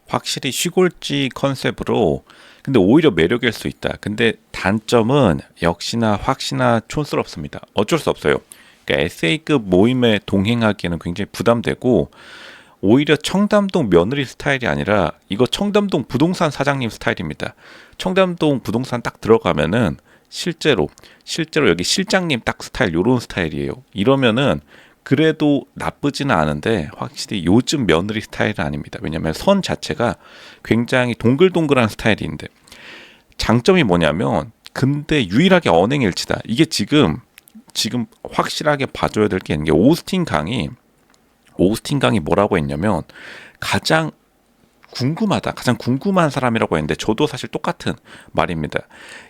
확실히 시골지 컨셉으로 근데 오히려 매력일 수 있다. 근데 단점은 역시나 확시나 촌스럽습니다. 어쩔 수 없어요. 그러니까 SA급 모임에 동행하기에는 굉장히 부담되고 오히려 청담동 며느리 스타일이 아니라 이거 청담동 부동산 사장님 스타일입니다. 청담동 부동산 딱 들어가면은 실제로 여기 실장님 딱 스타일 요런 스타일이에요. 이러면은 그래도 나쁘지는 않은데 확실히 요즘 며느리 스타일은 아닙니다. 왜냐하면 선 자체가 굉장히 동글동글한 스타일인데 장점이 뭐냐면 근데 유일하게 언행일치다. 이게 지금 확실하게 봐줘야 될 게 있는 게 오스틴 강이 뭐라고 했냐면 가장 가장 궁금한 사람이라고 했는데 저도 사실 똑같은 말입니다.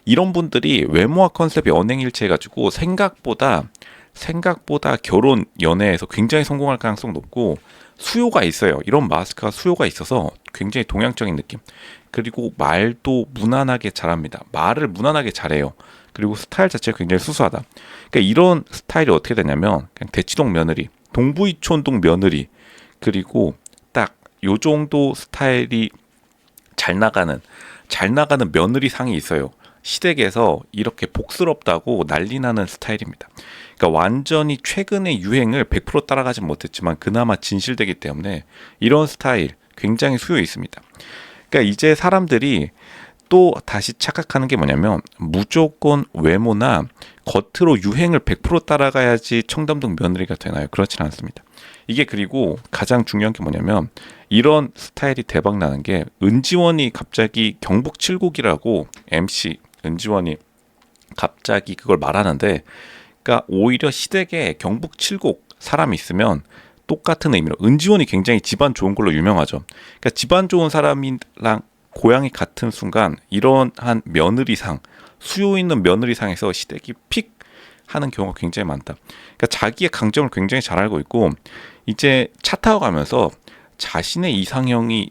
이런 분들이 외모와 컨셉이 언행일치해가지고 생각보다 결혼 연애에서 굉장히 성공할 가능성 높고 수요가 있어요. 이런 마스크가 수요가 있어서 굉장히 동양적인 느낌. 그리고 말도 무난하게 잘합니다. 말을 무난하게 잘해요. 그리고 스타일 자체가 굉장히 수수하다. 그러니까 이런 스타일이 어떻게 되냐면 그냥 대치동 며느리, 동부이촌동 며느리 그리고 딱 요 정도 스타일이 잘 나가는 며느리 상이 있어요. 시댁에서 이렇게 복스럽다고 난리 나는 스타일입니다. 그러니까 완전히 최근의 유행을 100% 따라가지 못했지만 그나마 진실되기 때문에 이런 스타일 굉장히 수요 있습니다. 그러니까 이제 사람들이 또 다시 착각하는 게 뭐냐면 무조건 외모나 겉으로 유행을 100% 따라가야지 청담동 며느리가 되나요? 그렇진 않습니다. 이게 그리고 가장 중요한 게 뭐냐면 이런 스타일이 대박 나는 게 은지원이 갑자기 경북 칠곡이라고 MC 은지원이 갑자기 그걸 말하는데 그러니까 오히려 시댁에 경북 칠곡 사람이 있으면 똑같은 의미로 은지원이 굉장히 집안 좋은 걸로 유명하죠. 그러니까 집안 좋은 사람이랑 고향이 같은 순간 이러한 며느리상 수요 있는 며느리상에서 시댁이 픽 하는 경우가 굉장히 많다. 그러니까 자기의 강점을 굉장히 잘 알고 있고 이제 차 타고 가면서 자신의 이상형이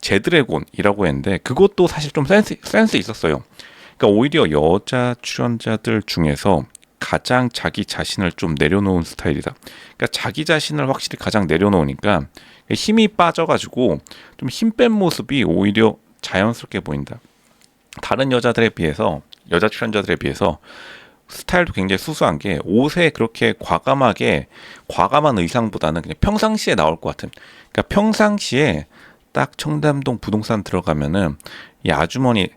제드래곤이라고 했는데 그것도 사실 좀 센스 있었어요. 그러니까 오히려 여자 출연자들 중에서 가장 자기 자신을 좀 내려놓은 스타일이다. 그러니까 자기 자신을 확실히 가장 내려놓으니까 힘이 빠져가지고 좀 힘 뺀 모습이 오히려 자연스럽게 보인다. 다른 여자 출연자들에 비해서 스타일도 굉장히 수수한 게 옷에 그렇게 과감한 의상보다는 그냥 평상시에 나올 것 같은. 그러니까 평상시에 딱 청담동 부동산 들어가면은 이 아주머니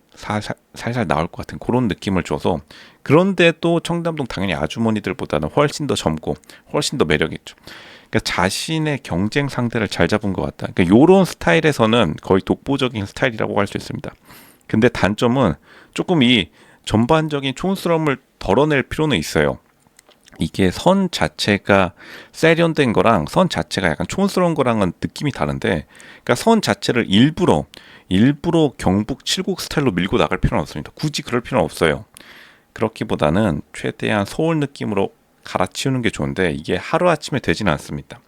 살살 나올 것 같은 그런 느낌을 줘서 그런데 또 청담동 당연히 아주머니들보다는 훨씬 더 젊고 훨씬 더 매력 있죠. 그러니까 자신의 경쟁 상대를 잘 잡은 것 같다. 그러니까 이런 스타일에서는 거의 독보적인 스타일이라고 할 수 있습니다. 근데 단점은 조금 이 전반적인 촌스러움을 덜어낼 필요는 있어요. 이게 선 자체가 세련된 거랑 선 자체가 약간 촌스러운 거랑은 느낌이 다른데 그러니까 선 자체를 일부러 경북 칠곡 스타일로 밀고 나갈 필요는 없습니다. 굳이 그럴 필요는 없어요. 그렇기보다는 최대한 서울 느낌으로 갈아치우는 게 좋은데 이게 하루아침에 되지는 않습니다.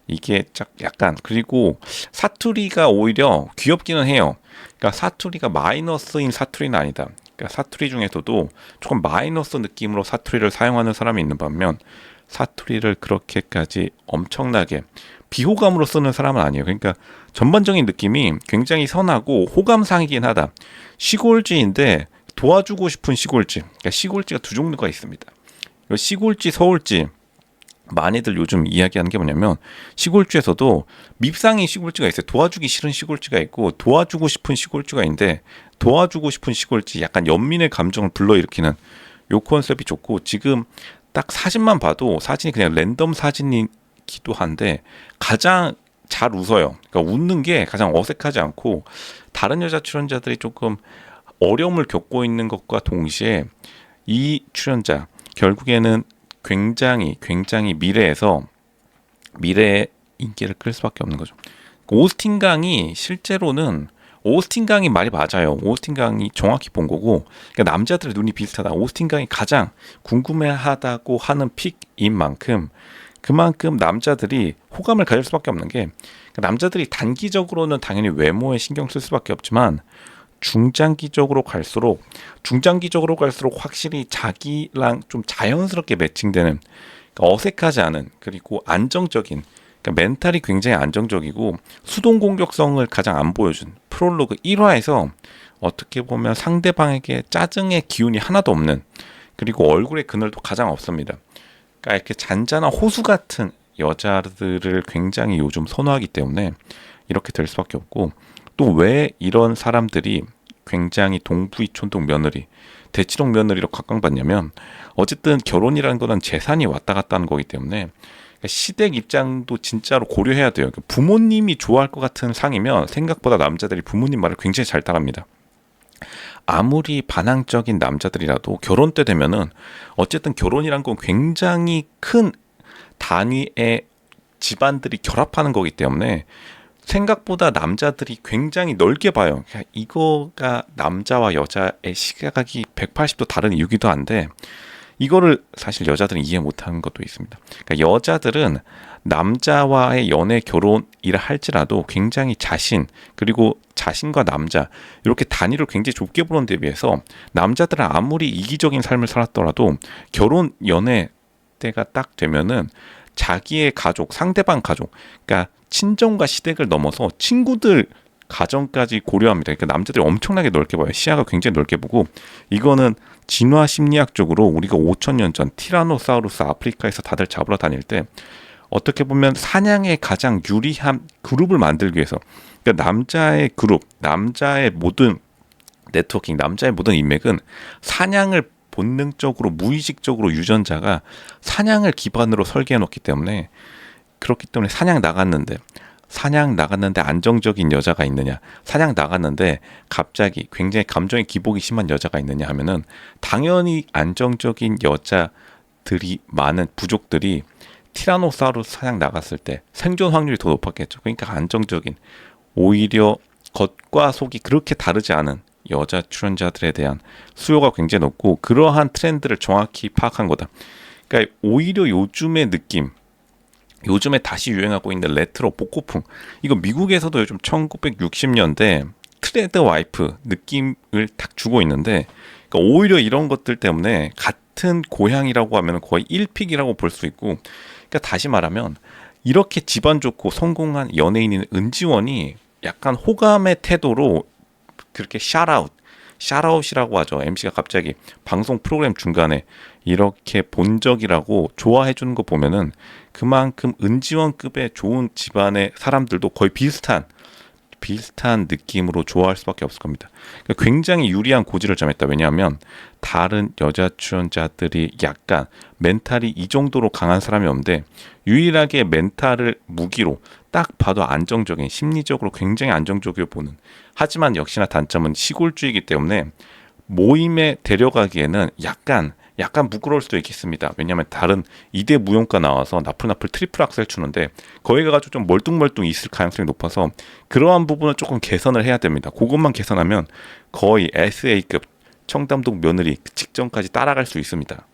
이게 약간 그리고 사투리가 오히려 귀엽기는 해요. 그러니까 사투리가 마이너스인 사투리는 아니다. 그러니까 사투리 중에서도 조금 마이너스 느낌으로 사투리를 사용하는 사람이 있는 반면 사투리를 그렇게까지 엄청나게 비호감으로 쓰는 사람은 아니에요. 그러니까 전반적인 느낌이 굉장히 선하고 호감상이긴 하다. 시골지인데 도와주고 싶은 시골지. 그러니까 시골지가 두 종류가 있습니다. 시골지, 서울지. 많이들 요즘 이야기하는 게 뭐냐면 시골지에서도 밉상인 시골지가 있어요. 도와주기 싫은 시골지가 있고 도와주고 싶은 시골지가 있는데 도와주고 싶은 시골지 약간 연민의 감정을 불러일으키는 요 컨셉이 좋고 지금 딱 사진만 봐도 사진이 그냥 랜덤 사진이기도 한데 가장 잘 웃어요. 그러니까 웃는 게 가장 어색하지 않고 다른 여자 출연자들이 조금 어려움을 겪고 있는 것과 동시에 이 출연자 결국에는 굉장히 미래의 인기를 끌 수밖에 없는 거죠. 오스틴 강이 말이 맞아요. 오스틴 강이 정확히 본 거고 그러니까 남자들의 눈이 비슷하다. 오스틴 강이 가장 궁금해하다고 하는 픽인 만큼 그만큼 남자들이 호감을 가질 수밖에 없는 게 그러니까 남자들이 단기적으로는 당연히 외모에 신경 쓸 수밖에 없지만 중장기적으로 갈수록 확실히 자기랑 좀 자연스럽게 매칭되는 그러니까 어색하지 않은 그리고 안정적인 그러니까 그러니까 멘탈이 굉장히 안정적이고 수동 공격성을 가장 안 보여준 프롤로그 1화에서 어떻게 보면 상대방에게 짜증의 기운이 하나도 없는, 그리고 얼굴에 그늘도 가장 없습니다. 그러니까 이렇게 잔잔한 호수 같은 여자들을 굉장히 요즘 선호하기 때문에 이렇게 될 수밖에 없고, 또 왜 이런 사람들이 굉장히 동부이촌동 며느리, 대치동 며느리로 각광받냐면 어쨌든 결혼이라는 거는 재산이 왔다 갔다 하는 거기 때문에 시댁 입장도 진짜로 고려해야 돼요. 부모님이 좋아할 것 같은 상이면 생각보다 남자들이 부모님 말을 굉장히 잘 따릅니다. 아무리 반항적인 남자들이라도 결혼 때 되면은 어쨌든 결혼이란 건 굉장히 큰 단위의 집안들이 결합하는 거기 때문에 생각보다 남자들이 굉장히 넓게 봐요. 이거가 남자와 여자의 시각이 180도 다른 이유기도 한데, 이거를 사실 여자들은 이해 못하는 것도 있습니다. 그러니까 여자들은 남자와의 연애 결혼이라 할지라도 굉장히 자신, 그리고 자신과 남자 이렇게 단위를 굉장히 좁게 보는 데 비해서 남자들은 아무리 이기적인 삶을 살았더라도 결혼 연애 때가 딱 되면은 자기의 가족, 상대방 가족, 그러니까 친정과 시댁을 넘어서 친구들 가정까지 고려합니다. 그러니까 남자들이 엄청나게 넓게 봐요. 시야가 굉장히 넓게 보고, 이거는 진화 심리학적으로 우리가 5,000년 전 티라노사우루스 아프리카에서 다들 잡으러 다닐 때 어떻게 보면 사냥에 가장 유리한 그룹을 만들기 위해서, 그러니까 남자의 그룹, 남자의 모든 네트워킹, 남자의 모든 인맥은 사냥을 본능적으로 무의식적으로 유전자가 사냥을 기반으로 설계해 놓기 때문에, 그렇기 때문에 사냥 나갔는데 안정적인 여자가 있느냐, 사냥 나갔는데 갑자기 굉장히 감정의 기복이 심한 여자가 있느냐 하면은 당연히 안정적인 여자들이 많은 부족들이 티라노사우루스 사냥 나갔을 때 생존 확률이 더 높았겠죠. 그러니까 안정적인, 오히려 겉과 속이 그렇게 다르지 않은 여자 출연자들에 대한 수요가 굉장히 높고, 그러한 트렌드를 정확히 파악한 거다. 그러니까 오히려 요즘의 느낌, 요즘에 다시 유행하고 있는 레트로 복고풍, 이거 미국에서도 요즘 1960년대 트레드 와이프 느낌을 딱 주고 있는데, 그러니까 오히려 이런 것들 때문에 같은 고향이라고 하면 거의 1픽이라고 볼 수 있고, 그러니까 다시 말하면 이렇게 집안 좋고 성공한 연예인인 은지원이 약간 호감의 태도로 그렇게 샤라웃이라고 하죠. MC가 갑자기 방송 프로그램 중간에 이렇게 본적이라고 좋아해 주는 거 보면은 그만큼 은지원급의 좋은 집안의 사람들도 거의 비슷한 느낌으로 좋아할 수밖에 없을 겁니다. 그러니까 굉장히 유리한 고지를 점했다. 왜냐하면 다른 여자 출연자들이 약간 멘탈이 이 정도로 강한 사람이 없는데, 유일하게 멘탈을 무기로 딱 봐도 안정적인, 심리적으로 굉장히 안정적이어 보는, 하지만 역시나 단점은 시골주의이기 때문에 모임에 데려가기에는 약간 부끄러울 수도 있겠습니다. 왜냐하면 다른 2대 무용가 나와서 나풀나풀 트리플 악셀 추는데 거기 가가지고 좀 멀뚱멀뚱 있을 가능성이 높아서 그러한 부분은 조금 개선을 해야 됩니다. 그것만 개선하면 거의 SA급 청담동 며느리 직전까지 따라갈 수 있습니다.